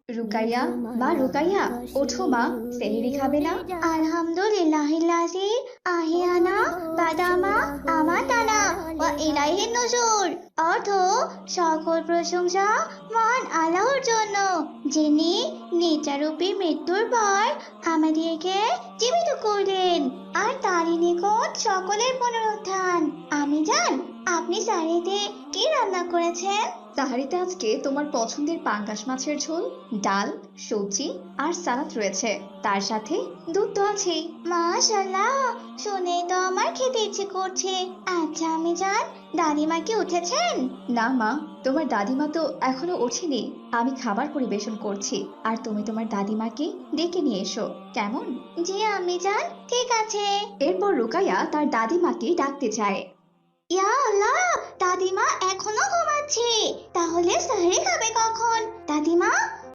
রুকাইয়া, মা রুকাইয়া, ওঠো মা, সেহরি খাবে না? আলহামদুলিল্লাহিল্লাযী আহিয়ানা বাদামা আমাতানা ওয়া ইলাইহিন নুশুর। অর্থ সকল প্রশংসা মহান আল্লাহর জন্য, যিনি নিত্যারূপী মৃত্যুর পর আমাদেরকে জীবিত করলেন, আর তারই নিকট সকলের পুনরুত্থান। আমি জান, আপনি সারিতে কি রান্না করেছেন? সাহারিতে আজকে তোমার পছন্দের পাঙ্গাস মাছের ঝোল, ডাল, সবজি আর সালাদ রয়েছে, তার সাথে দুধ তো আছেই। মাশাআল্লাহ, শুনেই তো আমার খেতে ইচ্ছে করছে। আচ্ছা আমি জান, দাদিমা কি উঠেছেন? না মা, তোমার দাদিমা তো এখনো ওঠেনি। আমি খাবার পরিবেশন করছি, আর তুমি তোমার দাদিমাকে ডেকে নিয়ে এসো, কেমন? জি আমি জান, ঠিক আছে। এরপর রুকাইয়া তার দাদিমাকে ডাকতে চায়। ইয়া আল্লাহ, দাদিমা এখনো ঘুমাচ্ছে, তাহলে সাহরি খাবে কখন? দাদিমা,